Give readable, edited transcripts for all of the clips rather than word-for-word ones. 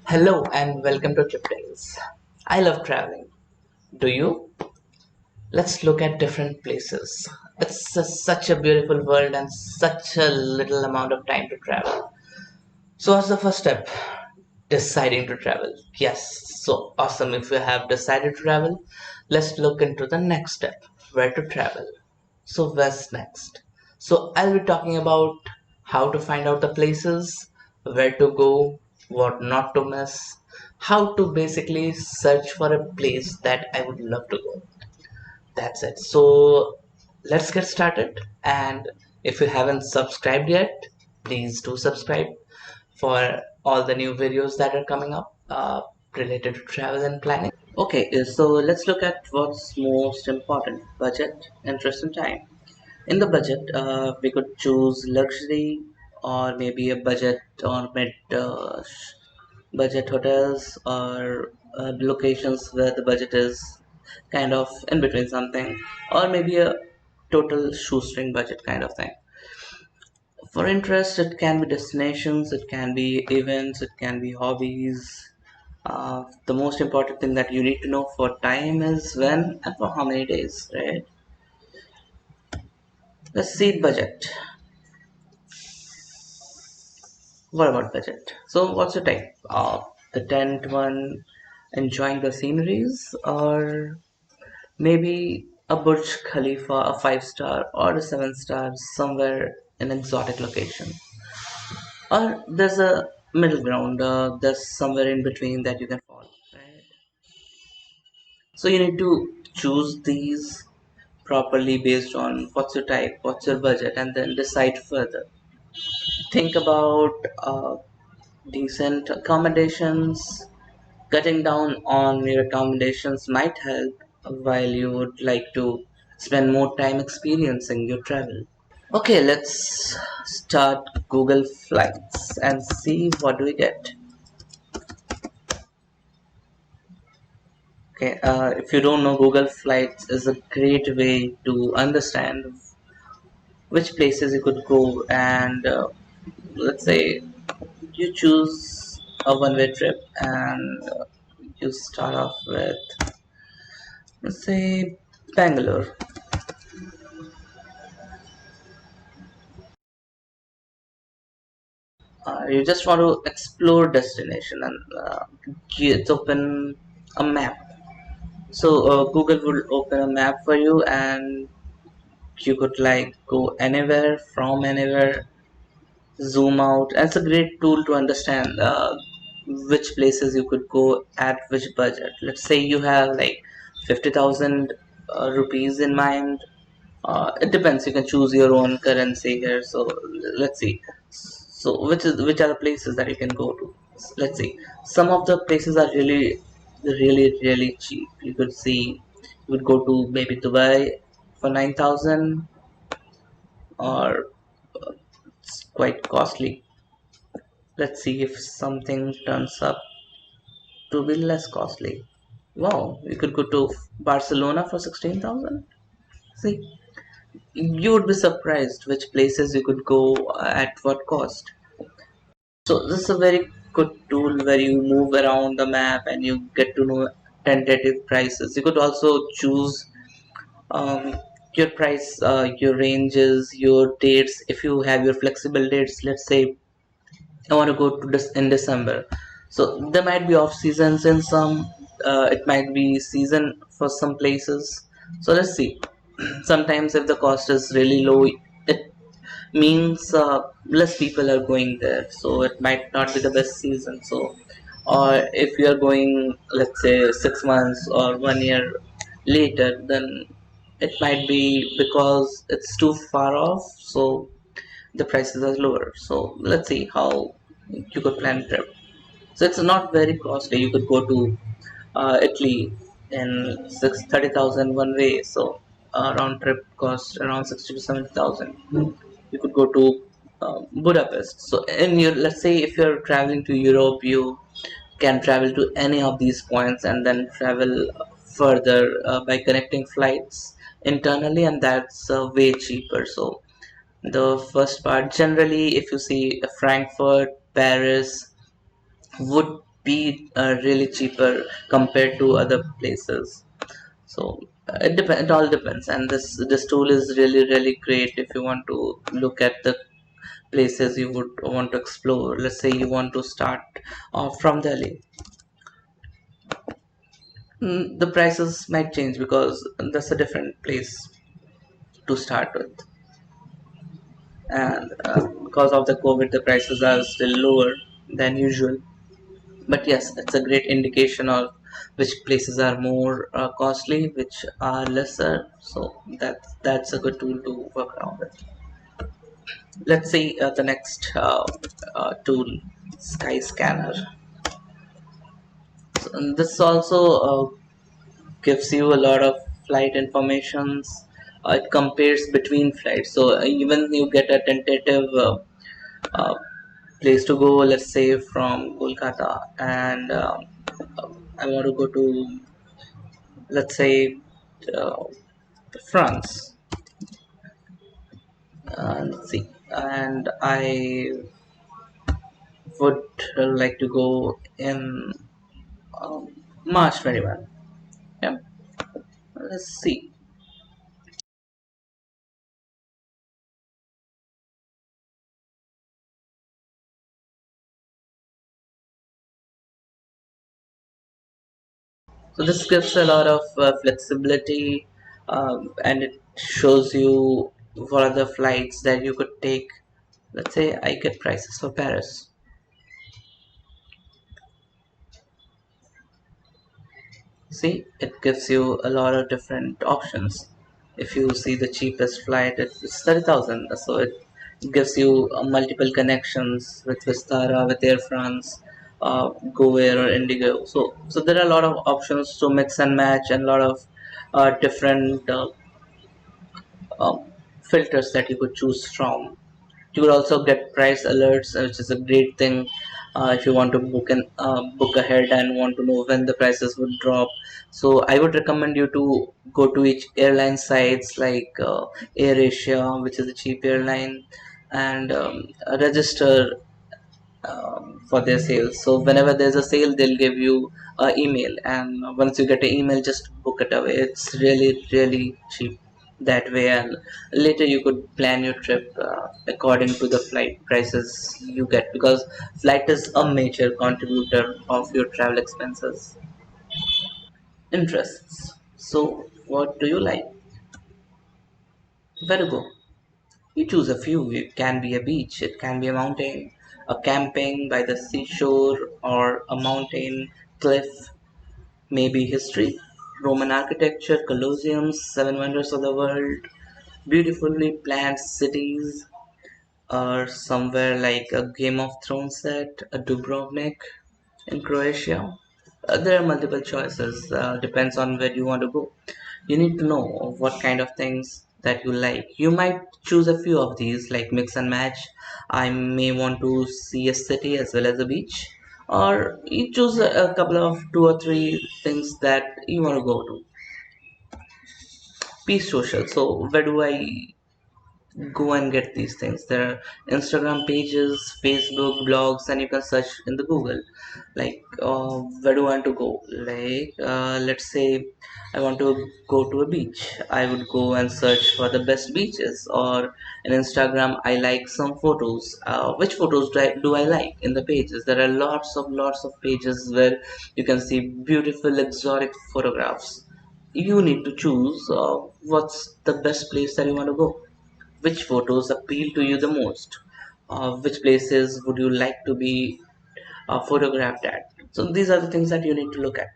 Hello and welcome to Trip Tales. I love traveling. Do you? Let's look at different places. Such a beautiful world and such a little amount of time to travel. So, what's the first step? Deciding to travel. Yes, so awesome. If you have decided to travel, let's look into the next step, where to travel. So, where's next? So, I'll be talking about how to find out the places, where to go, what not to miss, how to basically search for a place that I would love to go. That's it. So, let's get started. And if you haven't subscribed yet, please do subscribe for all the new videos that are coming up related to travel and planning. Okay, so let's look at what's most important: budget, interest, and time. In the budget, we could choose luxury or maybe a budget or mid budget hotels or locations where the budget is kind of in between something, or maybe a total shoestring budget kind of thing. For interest, it can be destinations, it can be events, it can be hobbies. The most important thing that you need to know for time is when and for how many days, right? Let's see budget. What about budget? So, what's your type? The tent one, enjoying the sceneries, or maybe a Burj Khalifa, a 5 star, or a 7 star somewhere in an exotic location? Or there's a middle ground, there's somewhere in between that you can fall, right? So, you need to choose these properly based on what's your type, what's your budget, and then decide further. Think about decent accommodations. Cutting down on your accommodations might help while you would like to spend more time experiencing your travel. Okay, let's start Google Flights and see what do we get. Okay, if you don't know, Google Flights is a great way to understand which places you could go, and let's say you choose a one-way trip and you start off with, let's say, Bangalore. You just want to explore destination and it's open a map. So Google will open a map for you and you could like go anywhere from anywhere, zoom out, and it's a great tool to understand which places you could go at which budget. Let's say you have like 50,000 rupees in mind. It depends. You can choose your own currency here. So let's see. So which are the places that you can go to? Let's see. Some of the places are really cheap. You could see. You would go to maybe Dubai for 9,000, or it's quite costly. Let's see if something turns up to be less costly. Wow, you could go to Barcelona for 16,000. See, you would be surprised which places you could go at what cost. So this is a very good tool where you move around the map and you get to know tentative prices. You could also choose um, your price, your ranges, your dates. If you have your flexible dates, let's say I want to go to this in December. So there might be off seasons in some. It might be season for some places. So let's see. Sometimes if the cost is really low, it means less people are going there. So it might not be the best season. So, or if you are going, let's say 6 months or 1 year later, then it might be because it's too far off. So the prices are lower. So let's see how you could plan a trip. So it's not very costly. You could go to Italy in 30,000 one way. So round trip cost around 60 to 70,000. You could go to Budapest. So in your, let's say if you're traveling to Europe, you can travel to any of these points and then travel further by connecting flights internally, and that's way cheaper. So the first part, generally, if you see Frankfurt, Paris, would be really cheaper compared to other places. So it all depends, and this tool is really great if you want to look at the places you would want to explore. Let's say you want to start from Delhi. The prices might change because that's a different place to start with, and because of the COVID the prices are still lower than usual. But yes, it's a great indication of which places are more costly, which are lesser. So that's a good tool to work around with. Let's see the next tool, Skyscanner. So, and this also gives you a lot of flight informations. It compares between flights, so even you get a tentative uh, place to go. Let's say from Kolkata, and I want to go to, let's say, uh, France. Let's see, and I would like to go in March 21. Yeah, let's see. So this gives a lot of flexibility, and it shows you what are the flights that you could take. Let's say I get prices for Paris. See, it gives you a lot of different options. If you see the cheapest flight, it's 30,000. So it gives you multiple connections with Vistara, with Air France, Go Air or Indigo. So there are a lot of options to mix and match, and a lot of different um, filters that you could choose from. You will also get price alerts, which is a great thing if you want to book ahead and want to know when the prices would drop. So I would recommend you to go to each airline sites like AirAsia, which is a cheap airline, and register for their sales. So whenever there's a sale, they'll give you an email, and once you get an email, just book it away. It's really cheap that way, and later you could plan your trip according to the flight prices you get, because flight is a major contributor of your travel expenses. Interests. So what do you like? Where to go? You choose a few. It can be a beach, it can be a mountain, a camping by the seashore, or a mountain cliff, maybe history, Roman architecture, Colosseums, seven wonders of the world, beautifully planned cities, or somewhere like a Game of Thrones set, a Dubrovnik in Croatia. There are multiple choices, depends on where you want to go. You need to know what kind of things that you like. You might choose a few of these, like mix and match. I may want to see a city as well as a beach, or you choose a couple of two or three things that you want to go to. Peace social. So where do I go and get these things? There are Instagram pages, Facebook blogs, and you can search in the Google, like where do I want to go. Like let's say I want to go to a beach. I would go and search for the best beaches, or in Instagram I like some photos. Which photos do I like in the pages? There are lots of pages where you can see beautiful exotic photographs. You need to choose what's the best place that you want to go. Which photos appeal to you the most? Which places would you like to be photographed at? So these are the things that you need to look at.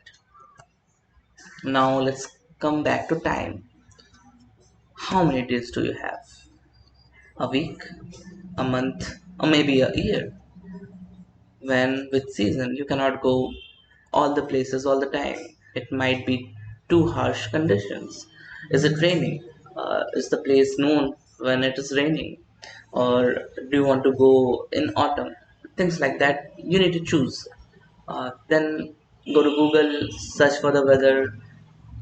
Now let's come back to time. How many days do you have? A week, a month, or maybe a year? When with season you cannot go all the places all the time. It might be too harsh conditions. Is it raining? Is the place known when it is raining? Or do you want to go in autumn? Things like that you need to choose. Then go to Google, search for the weather.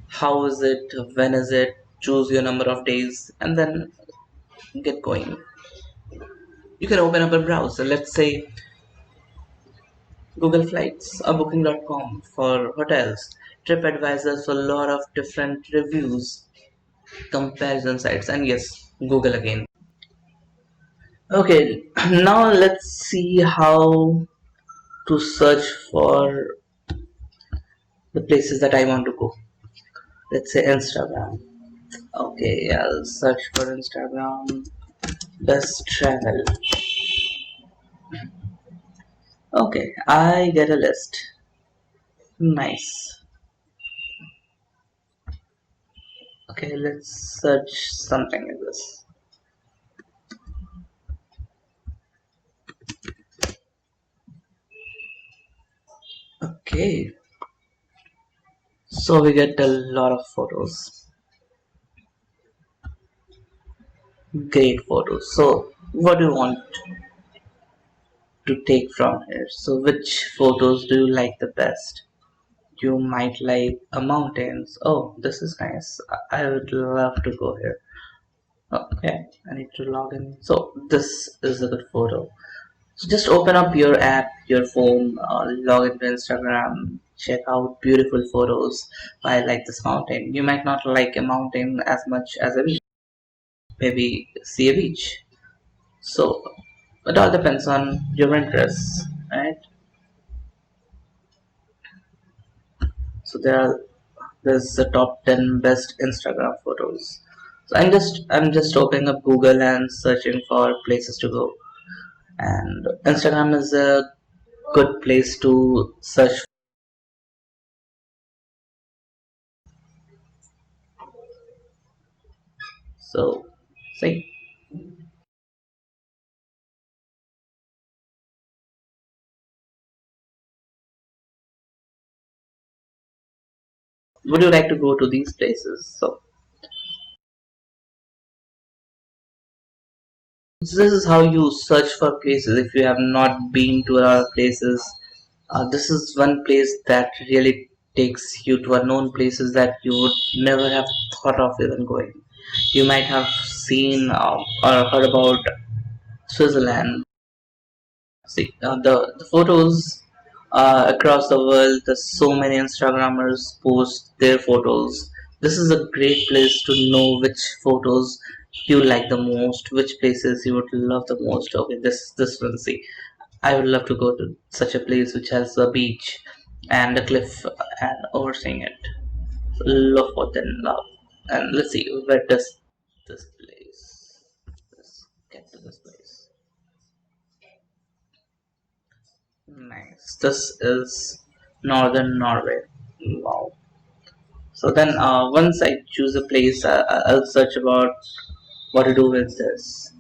How is it? When is it? Choose your number of days, and then get going. You can open up a browser. Let's say Google Flights, Booking.com for hotels, TripAdvisor for a lot of different reviews, comparison sites, and yes, Google again. Okay, now let's see how to search for the places that I want to go. Let's say Instagram. Okay, I'll search for Instagram. Best travel. Okay, I get a list. Nice. Okay, let's search something like this. Okay, so we get a lot of photos. Great photos. So, what do you want to take from here? So, which photos do you like the best? You might like a mountains. Oh, this is nice. I would love to go here. Okay, I need to log in. So, this is a good photo. So just open up your app, your phone, log into Instagram, check out beautiful photos. I like this mountain. You might not like a mountain as much as a beach. Maybe see a beach. So it all depends on your interests, right? So there's the top 10 best Instagram photos. So I'm just opening up Google and searching for places to go. And Instagram is a good place to search. So see. Would you like to go to these places? So this is how you search for places if you have not been to a lot of places. This is one place that really takes you to unknown places that you would never have thought of even going. You might have seen or heard about Switzerland. See, the photos across the world, there's so many Instagrammers post their photos. This is a great place to know which photos you like the most, which places you would love the most. Okay, this one, see, I would love to go to such a place which has a beach and a cliff and overseeing it. Love what then love. And let's see, where does this place? Let's get to this place. Nice. This is northern Norway. Wow. So then, once I choose a place, I'll search about what to do with this.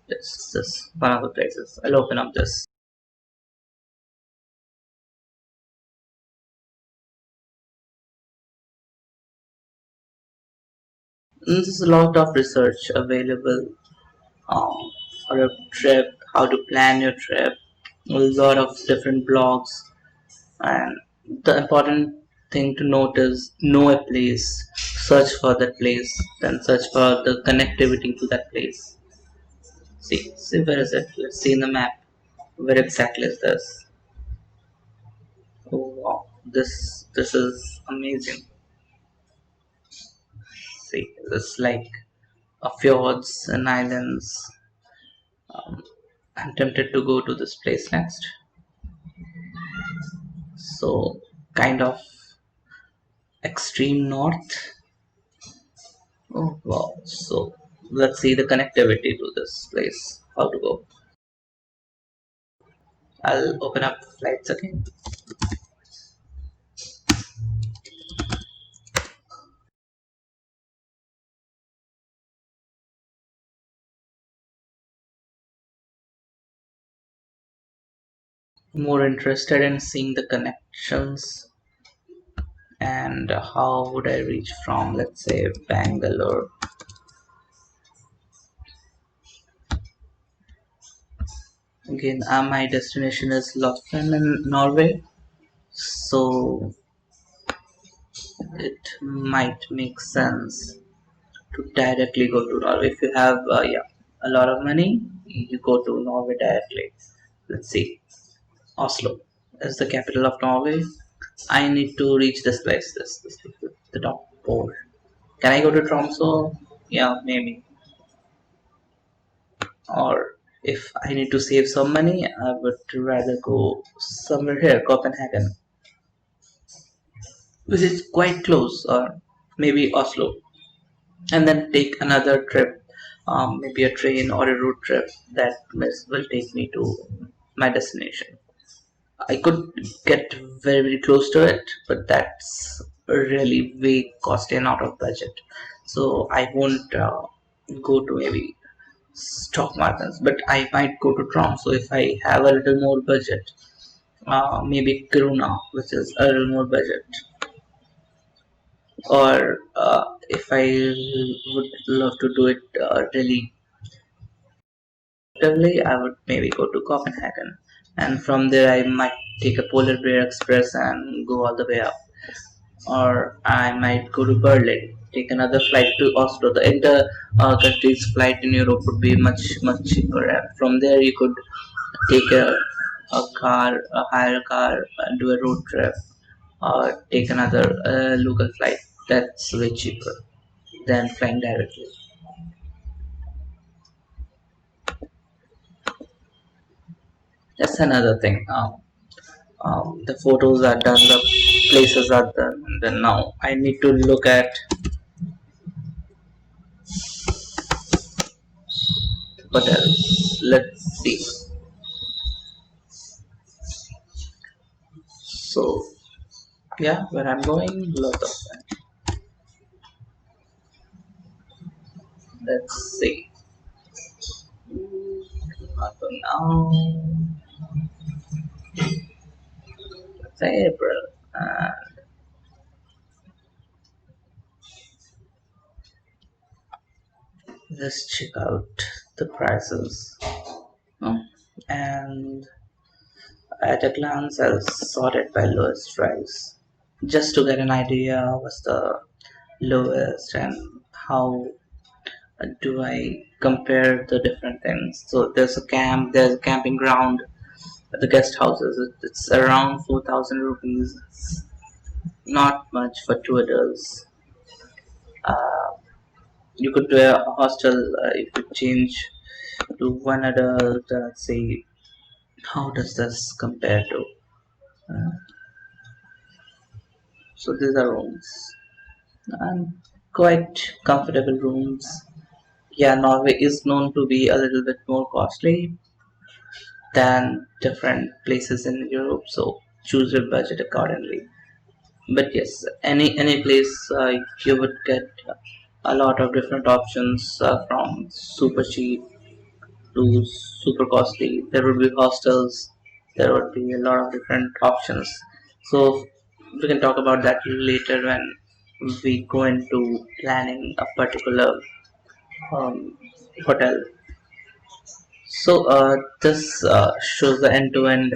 This one of the places. I'll open up this. There's a lot of research available um, for a trip, how to plan your trip, a lot of different blogs, and the important thing to note is know a place, search for that place, then search for the connectivity to that place. See where is it? Let's see in the map. Where exactly is this? Oh wow, this is amazing. See, it's like a fjords and islands. Um, I'm tempted to go to this place next. So kind of extreme north. Oh wow. So let's see the connectivity to this place. How to go. I'll open up flights again. More interested in seeing the connections and how would I reach from, let's say, Bangalore. Again, my destination is Lothringen in Norway, so it might make sense to directly go to Norway. If you have a lot of money, you go to Norway directly. Let's see. Oslo is the capital of Norway. I need to reach this place. This the top pole. Can I go to Tromso? Yeah, maybe. Or if I need to save some money, I would rather go somewhere here, Copenhagen, which is quite close, or maybe Oslo, and then take another trip, maybe a train or a road trip that will take me to my destination. I could get very, very close to it, but that's really way costly and out of budget. So I won't go to maybe stock markets, but I might go to Tromso if I have a little more budget. Maybe Kiruna, which is a little more budget, or if I would love to do it really effectively, I would maybe go to Copenhagen, and from there I might take a Polar Bear Express and go all the way up, or I might go to Berlin, take another flight to Oslo. The inter countries flight in Europe would be much cheaper, and from there you could take a car, hire a car, and do a road trip, or take another local flight. That's way cheaper than flying directly. That's another thing. The photos are done, the places are done, and then now I need to look at what else. Let's see. So yeah, where I'm going, lot of them. Let's see. For now, it's April. Let's check out the prices. Oh, and at a glance, I'll sort it by lowest price just to get an idea what's the lowest and how do I compare the different things. So there's a camping ground at the guest houses. It's around 4,000 rupees. It's not much for two adults. Uh, you could do a hostel if you change to one adult. Let's see, how does this compare to? Uh, so these are rooms and quite comfortable rooms. Yeah, Norway is known to be a little bit more costly than different places in Europe, so choose your budget accordingly. But yes, any place you would get a lot of different options from super cheap to super costly. There would be hostels. There would be a lot of different options. So we can talk about that later when we go into planning a particular um, hotel. So this shows the end-to-end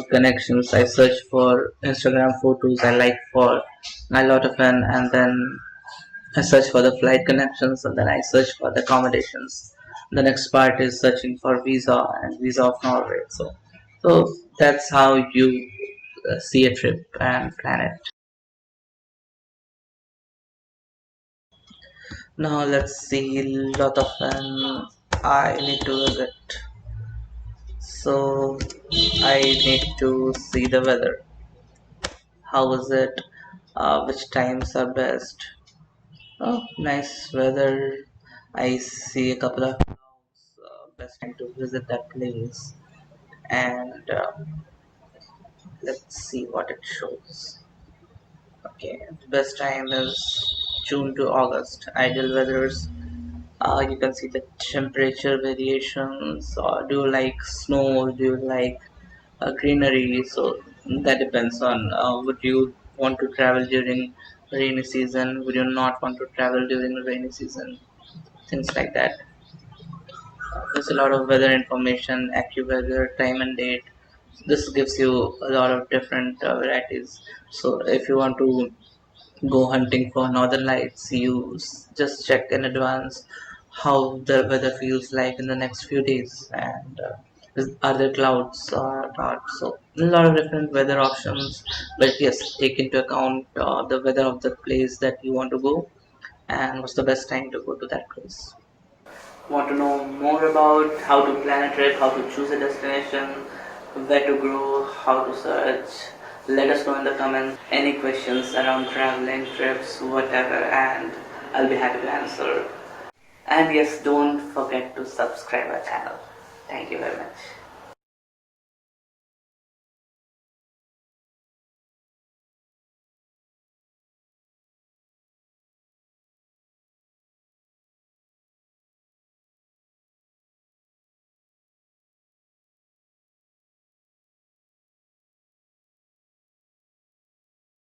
connections. I search for Instagram photos I like for a lot of fun, and then I search for the flight connections, and then I search for the accommodations. The next part is searching for visa and visa of Norway. So that's how you see a trip and plan it. Now let's see lot of fun. I need to visit. So I need to see the weather. How is it? Which times are best? Oh, nice weather. I see a couple of best time to visit that place. And let's see what it shows. Okay, the best time is June to August. Ideal weathers. You can see the temperature variations. Do you like snow? Do you like greenery? So that depends on would you want to travel during rainy season? Would you not want to travel during the rainy season? Things like that. There's a lot of weather information, AccuWeather, time and date. This gives you a lot of different varieties. So if you want to go hunting for northern lights, you just check in advance how the weather feels like in the next few days, and are there clouds or not. So a lot of different weather options, but yes, take into account the weather of the place that you want to go and what's the best time to go to that place. Want to know more about how to plan a trip, how to choose a destination, where to go, how to search? Let us know in the comments any questions around traveling, trips, whatever, and I'll be happy to answer. And yes, don't forget to subscribe our channel. Thank you very much.